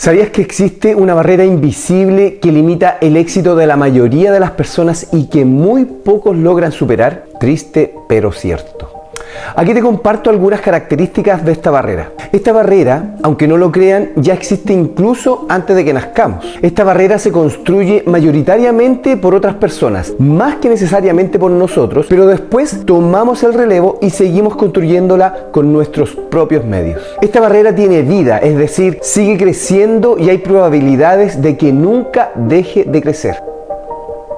¿Sabías que existe una barrera invisible que limita el éxito de la mayoría de las personas y que muy pocos logran superar? Triste, pero cierto. Aquí te comparto algunas características de esta barrera. Esta barrera, aunque no lo crean, ya existe incluso antes de que nazcamos. Esta barrera se construye mayoritariamente por otras personas, más que necesariamente por nosotros, pero después tomamos el relevo y seguimos construyéndola con nuestros propios medios. Esta barrera tiene vida, es decir, sigue creciendo y hay probabilidades de que nunca deje de crecer.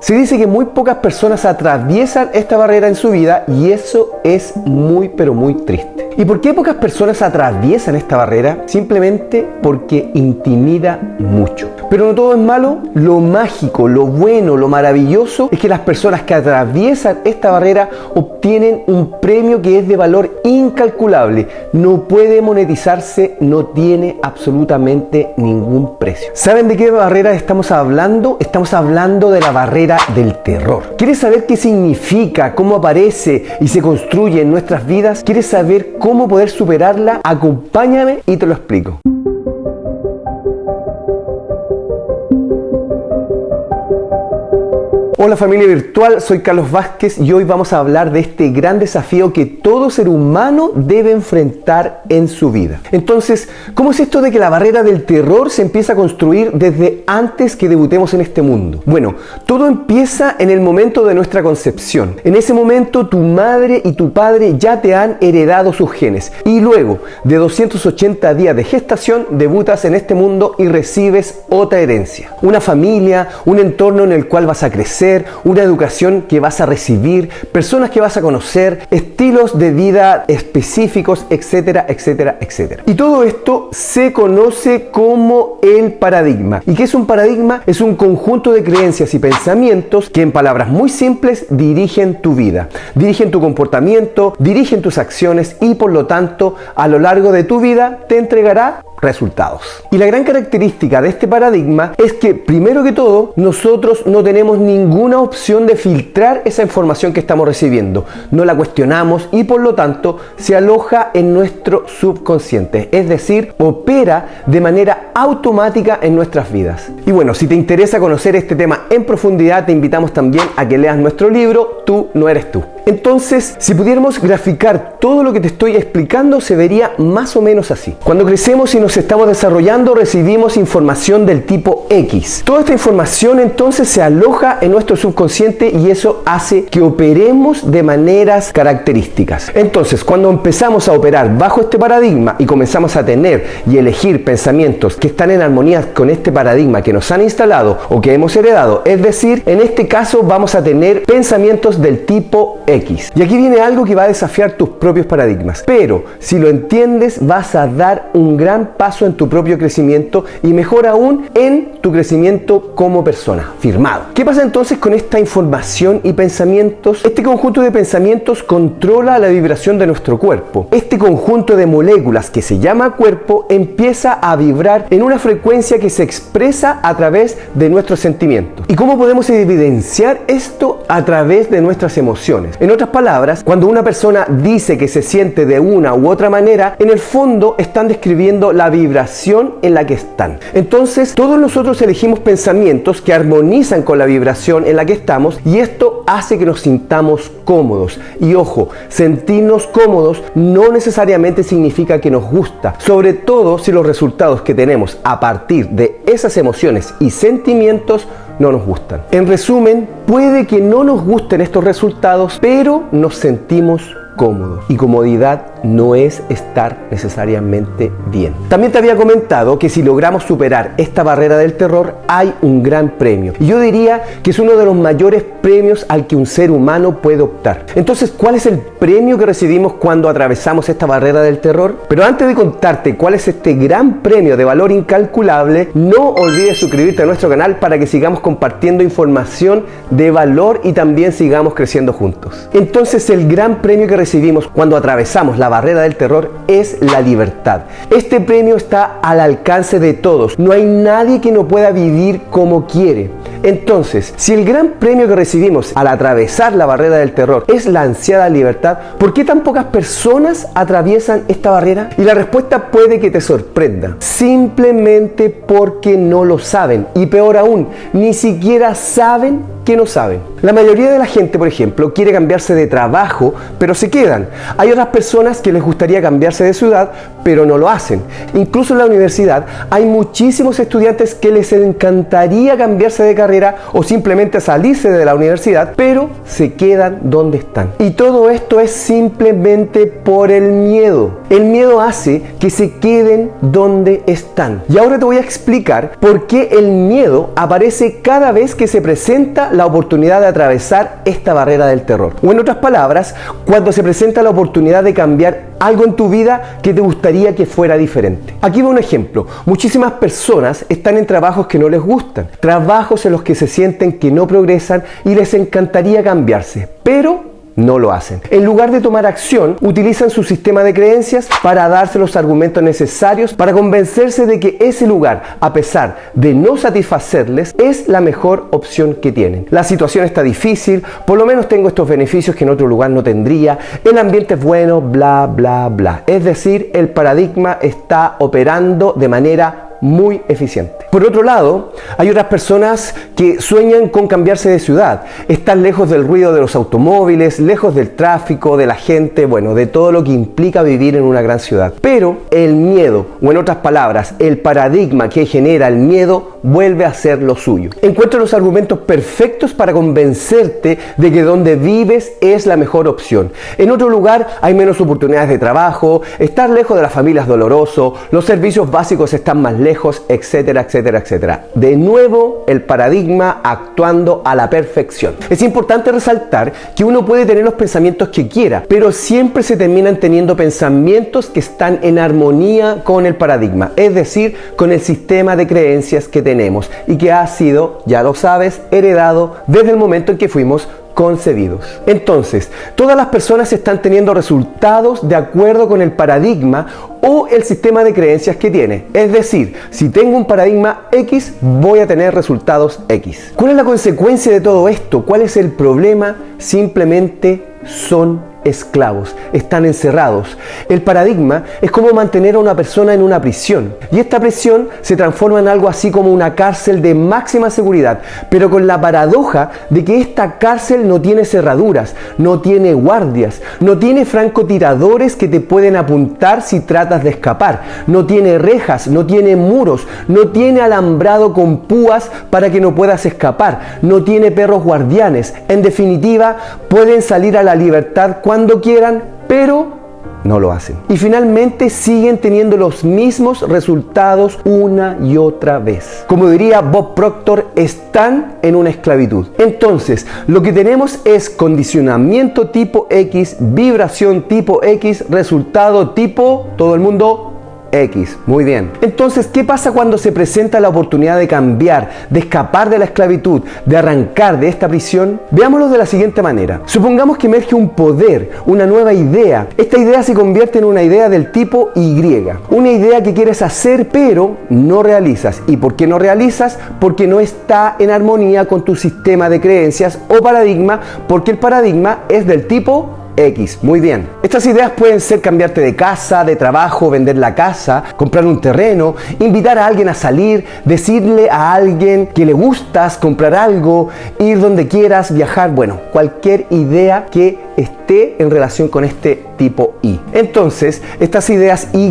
Se dice que muy pocas personas atraviesan esta barrera en su vida y eso es muy pero muy triste. ¿Y por qué pocas personas atraviesan esta barrera? Simplemente porque intimida mucho. Pero no todo es malo. Lo mágico, lo bueno, lo maravilloso es que las personas que atraviesan esta barrera obtienen un premio que es de valor incalculable. No puede monetizarse, no tiene absolutamente ningún precio. ¿Saben de qué barrera estamos hablando? Estamos hablando de la barrera del terror. ¿Quieres saber qué significa, cómo aparece y se construye en nuestras vidas? ¿Quieres saber cómo poder superarla? Acompáñame y te lo explico. Hola familia virtual, soy Carlos Vázquez y hoy vamos a hablar de este gran desafío que todo ser humano debe enfrentar en su vida. Entonces, ¿cómo es esto de que la barrera del terror se empieza a construir desde antes que debutemos en este mundo? Bueno, todo empieza en el momento de nuestra concepción. En ese momento tu madre y tu padre ya te han heredado sus genes y luego de 280 días de gestación debutas en este mundo y recibes otra herencia. Una familia, un entorno en el cual vas a crecer, una educación que vas a recibir, personas que vas a conocer, estilos de vida específicos, etcétera, etcétera, etcétera. Y todo esto se conoce como el paradigma. ¿Y qué es un paradigma? Es un conjunto de creencias y pensamientos que en palabras muy simples dirigen tu vida, dirigen tu comportamiento, dirigen tus acciones y por lo tanto a lo largo de tu vida te entregará resultados. Y la gran característica de este paradigma es que primero que todo nosotros no tenemos ninguna opción de filtrar esa información que estamos recibiendo, no la cuestionamos y por lo tanto se aloja en nuestro subconsciente, es decir, opera de manera automática en nuestras vidas. Y bueno, si te interesa conocer este tema en profundidad, te invitamos también a que leas nuestro libro Tú no eres tú. Entonces, si pudiéramos graficar todo lo que te estoy explicando, se vería más o menos así. Cuando crecemos y nos estamos desarrollando, recibimos información del tipo X. Toda esta información entonces se aloja en nuestro subconsciente y eso hace que operemos de maneras características. Entonces, cuando empezamos a operar bajo este paradigma y comenzamos a tener y elegir pensamientos que están en armonía con este paradigma que nos han instalado o que hemos heredado, es decir, en este caso vamos a tener pensamientos del tipo X. Y aquí viene algo que va a desafiar tus propios paradigmas. Pero si lo entiendes, vas a dar un gran paso en tu propio crecimiento y mejor aún en tu crecimiento como persona. Firmado. ¿Qué pasa entonces con esta información y pensamientos? Este conjunto de pensamientos controla la vibración de nuestro cuerpo. Este conjunto de moléculas que se llama cuerpo empieza a vibrar en una frecuencia que se expresa a través de nuestros sentimientos. ¿Y cómo podemos evidenciar esto? A través de nuestras emociones. En otras palabras, cuando una persona dice que se siente de una u otra manera, en el fondo están describiendo la vibración en la que están. Entonces, todos nosotros elegimos pensamientos que armonizan con la vibración en la que estamos y esto hace que nos sintamos cómodos. Y ojo, sentirnos cómodos no necesariamente significa que nos gusta, sobre todo si los resultados que tenemos a partir de esas emociones y sentimientos no nos gustan. En resumen, puede que no nos gusten estos resultados, pero nos sentimos cómodos. Y comodidad no es estar necesariamente bien. También te había comentado que si logramos superar esta barrera del terror, hay un gran premio. Y yo diría que es uno de los mayores premios al que un ser humano puede optar. Entonces, ¿cuál es el premio que recibimos cuando atravesamos esta barrera del terror? Pero antes de contarte cuál es este gran premio de valor incalculable, no olvides suscribirte a nuestro canal para que sigamos compartiendo información de valor y también sigamos creciendo juntos. Entonces, el gran premio que recibimos cuando atravesamos la barrera del terror es la libertad. Este premio está al alcance de todos. No hay nadie que no pueda vivir como quiere. Entonces, si el gran premio que recibimos al atravesar la barrera del terror es la ansiada libertad, ¿por qué tan pocas personas atraviesan esta barrera? Y la respuesta puede que te sorprenda. Simplemente porque no lo saben. Y peor aún, ni siquiera saben que no saben. La mayoría de la gente, por ejemplo, quiere cambiarse de trabajo, pero se quedan. Hay otras personas que les gustaría cambiarse de ciudad, pero no lo hacen. Incluso en la universidad hay muchísimos estudiantes que les encantaría cambiarse de carrera o simplemente salirse de la universidad, pero se quedan donde están. Y todo esto es simplemente por el miedo. El miedo hace que se queden donde están. Y ahora te voy a explicar por qué el miedo aparece cada vez que se presenta la oportunidad de atravesar esta barrera del terror. O en otras palabras, cuando se presenta la oportunidad de cambiar algo en tu vida que te gustaría que fuera diferente. Aquí va un ejemplo. Muchísimas personas están en trabajos que no les gustan, trabajos en los que se sienten que no progresan y les encantaría cambiarse, pero no lo hacen. En lugar de tomar acción, utilizan su sistema de creencias para darse los argumentos necesarios para convencerse de que ese lugar, a pesar de no satisfacerles, es la mejor opción que tienen. La situación está difícil, por lo menos tengo estos beneficios que en otro lugar no tendría, el ambiente es bueno, bla, bla, bla. Es decir, el paradigma está operando de manera muy eficiente. Por otro lado, hay otras personas que sueñan con cambiarse de ciudad, están lejos del ruido de los automóviles, lejos del tráfico, de la gente, bueno, de todo lo que implica vivir en una gran ciudad. Pero el miedo, o en otras palabras, el paradigma que genera el miedo, vuelve a ser lo suyo. Encuentra los argumentos perfectos para convencerte de que donde vives es la mejor opción. En otro lugar hay menos oportunidades de trabajo, estar lejos de la familia es doloroso, los servicios básicos están más lejos, etcétera, etcétera, etcétera. De nuevo, el paradigma actuando a la perfección. Es importante resaltar que uno puede tener los pensamientos que quiera, pero siempre se terminan teniendo pensamientos que están en armonía con el paradigma, es decir, con el sistema de creencias que tenemos y que ha sido, ya lo sabes, heredado desde el momento en que fuimos concebidos. Entonces, todas las personas están teniendo resultados de acuerdo con el paradigma o el sistema de creencias que tiene. Es decir, si tengo un paradigma X, voy a tener resultados X. ¿Cuál es la consecuencia de todo esto? ¿Cuál es el problema? Simplemente son esclavos, están encerrados. El paradigma es como mantener a una persona en una prisión, y esta prisión se transforma en algo así como una cárcel de máxima seguridad, pero con la paradoja de que esta cárcel no tiene cerraduras, no tiene guardias, no tiene francotiradores que te pueden apuntar si tratas de escapar, no tiene rejas, no tiene muros, no tiene alambrado con púas para que no puedas escapar, no tiene perros guardianes. En definitiva, pueden salir a la libertad cuando quieran, pero no lo hacen. Y finalmente siguen teniendo los mismos resultados una y otra vez. Como diría Bob Proctor, están en una esclavitud. Entonces, lo que tenemos es condicionamiento tipo X, vibración tipo X, resultado tipo, todo el mundo, X. Muy bien. Entonces, ¿qué pasa cuando se presenta la oportunidad de cambiar, de escapar de la esclavitud, de arrancar de esta prisión? Veámoslo de la siguiente manera. Supongamos que emerge un poder, una nueva idea. Esta idea se convierte en una idea del tipo Y. Una idea que quieres hacer pero no realizas. ¿Y por qué no realizas? Porque no está en armonía con tu sistema de creencias o paradigma, porque el paradigma es del tipo X. Muy bien. Estas ideas pueden ser cambiarte de casa, de trabajo, vender la casa, comprar un terreno, invitar a alguien a salir, decirle a alguien que le gustas, comprar algo, ir donde quieras, viajar, bueno, cualquier idea que esté en relación con este tipo Y. Entonces, estas ideas Y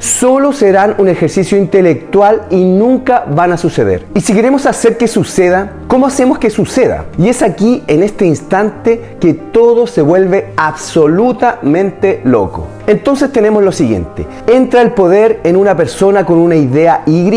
solo serán un ejercicio intelectual y nunca van a suceder. Y si queremos hacer que suceda, ¿cómo hacemos que suceda? Y es aquí, en este instante, que todo se vuelve absolutamente loco. Entonces tenemos lo siguiente: entra el poder en una persona con una idea Y,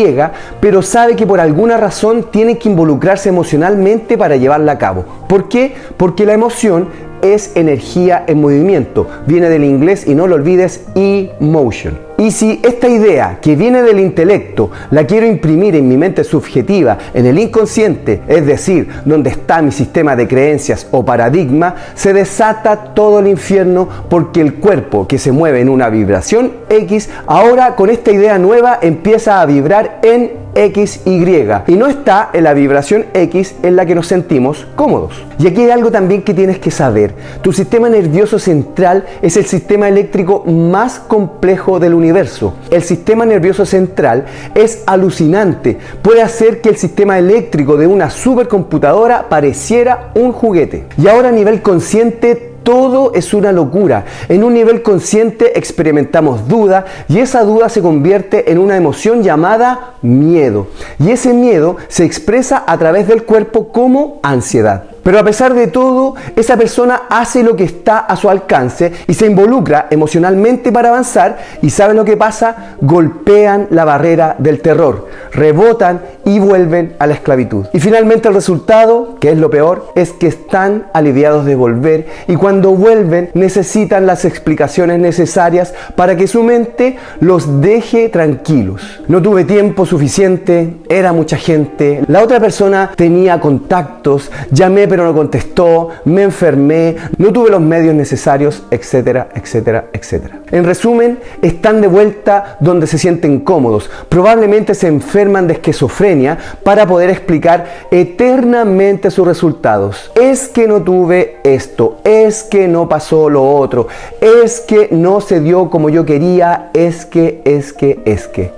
pero sabe que por alguna razón tiene que involucrarse emocionalmente para llevarla a cabo. ¿Por qué? Porque la emoción es energía en movimiento. Viene del inglés, y no lo olvides, emotion. Y si esta idea que viene del intelecto la quiero imprimir en mi mente subjetiva, en el inconsciente, es decir, donde está mi sistema de creencias o paradigma, se desata todo el infierno, porque el cuerpo que se mueve en una vibración X, ahora con esta idea nueva empieza a vibrar en XY y no está en la vibración X en la que nos sentimos cómodos. Y aquí hay algo también que tienes que saber. Tu sistema nervioso central es el sistema eléctrico más complejo del universo. El sistema nervioso central es alucinante. Puede hacer que el sistema eléctrico de una supercomputadora pareciera un juguete. Y ahora a nivel consciente, todo es una locura. En un nivel consciente experimentamos duda y esa duda se convierte en una emoción llamada miedo. Y ese miedo se expresa a través del cuerpo como ansiedad. Pero a pesar de todo, esa persona hace lo que está a su alcance y se involucra emocionalmente para avanzar y ¿saben lo que pasa? Golpean la barrera del terror, rebotan y vuelven a la esclavitud. Y finalmente el resultado, que es lo peor, es que están aliviados de volver y cuando vuelven necesitan las explicaciones necesarias para que su mente los deje tranquilos. No tuve tiempo suficiente, era mucha gente, la otra persona tenía contactos, llamé pero no contestó, me enfermé, no tuve los medios necesarios, etcétera, etcétera, etcétera. En resumen, están de vuelta donde se sienten cómodos. Probablemente se enferman de esquizofrenia para poder explicar eternamente sus resultados. Es que no tuve esto, es que no pasó lo otro, es que no se dio como yo quería, es que,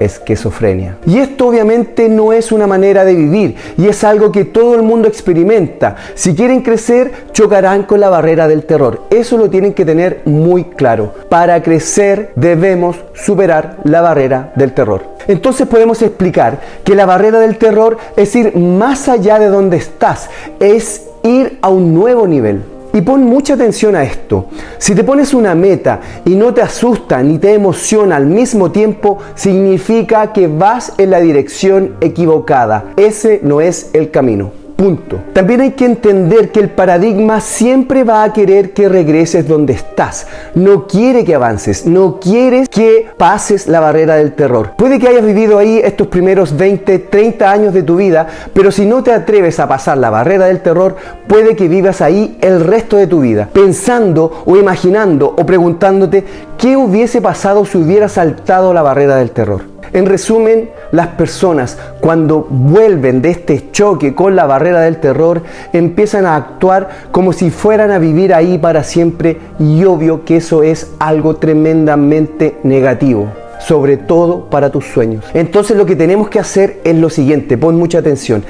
esquizofrenia. Y esto obviamente no es una manera de vivir y es algo que todo el mundo experimenta. Si quieren crecer, chocarán con la barrera del terror. Eso lo tienen que tener muy claro. Para crecer debemos superar la barrera del terror. Entonces podemos explicar que la barrera del terror es ir más allá de donde estás, es ir a un nuevo nivel. Y pon mucha atención a esto. Si te pones una meta y no te asusta ni te emociona al mismo tiempo, significa que vas en la dirección equivocada. Ese no es el camino. Punto. También hay que entender que el paradigma siempre va a querer que regreses donde estás. No quiere que avances, no quiere que pases la barrera del terror. Puede que hayas vivido ahí estos primeros 20, 30 años de tu vida, pero si no te atreves a pasar la barrera del terror, puede que vivas ahí el resto de tu vida, pensando o imaginando o preguntándote qué hubiese pasado si hubieras saltado la barrera del terror. En resumen, las personas cuando vuelven de este choque con la barrera del terror empiezan a actuar como si fueran a vivir ahí para siempre y obvio que eso es algo tremendamente negativo, sobre todo para tus sueños. Entonces lo que tenemos que hacer es lo siguiente, pon mucha atención.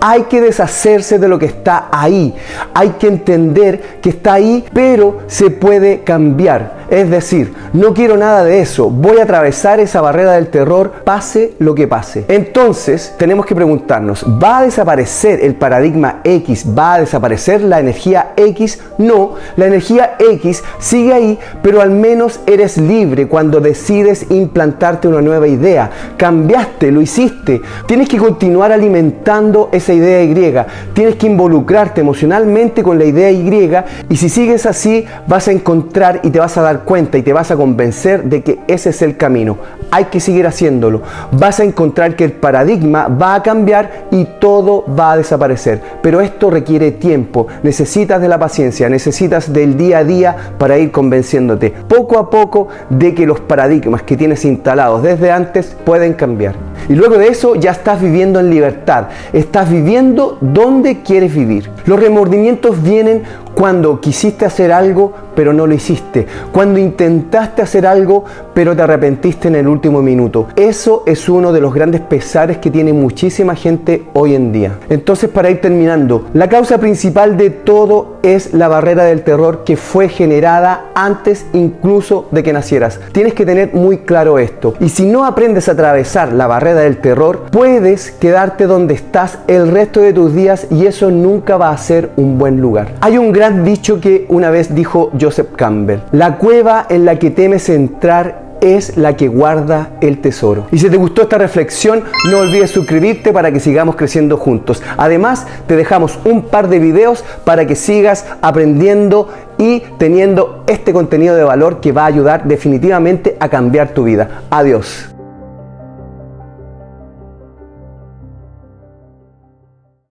Hay que deshacerse de lo que está ahí. Hay que entender que está ahí, pero se puede cambiar. Es decir, no quiero nada de eso. Voy a atravesar esa barrera del terror, pase lo que pase. Entonces, tenemos que preguntarnos, ¿va a desaparecer el paradigma X? ¿Va a desaparecer la energía X? No, la energía X sigue ahí, pero al menos eres libre cuando decides implantarte una nueva idea. Cambiaste, lo hiciste. Tienes que continuar alimentando esa idea Y, tienes que involucrarte emocionalmente con la idea Y y si sigues así vas a encontrar y te vas a dar cuenta y te vas a convencer de que ese es el camino. Hay que seguir haciéndolo. Vas a encontrar que el paradigma va a cambiar y todo va a desaparecer, pero esto requiere tiempo, necesitas de la paciencia, necesitas del día a día para ir convenciéndote poco a poco de que los paradigmas que tienes instalados desde antes pueden cambiar. Y luego de eso ya estás viviendo en libertad, estás viviendo donde quieres vivir. Los remordimientos vienen cuando quisiste hacer algo pero no lo hiciste, cuando intentaste hacer algo pero te arrepentiste en el último minuto. Eso es uno de los grandes pesares que tiene muchísima gente hoy en día. Entonces, para ir terminando, la causa principal de todo es la barrera del terror que fue generada antes incluso de que nacieras. Tienes que tener muy claro esto. Y si no aprendes a atravesar la barrera del terror, puedes quedarte donde estás el resto de tus días y eso nunca va a ser un buen lugar. Hay un gran dicho que una vez dijo Joseph Campbell: la cueva en la que temes entrar es la que guarda el tesoro. Y si te gustó esta reflexión, no olvides suscribirte para que sigamos creciendo juntos. Además, te dejamos un par de videos para que sigas aprendiendo y teniendo este contenido de valor que va a ayudar definitivamente a cambiar tu vida. Adiós.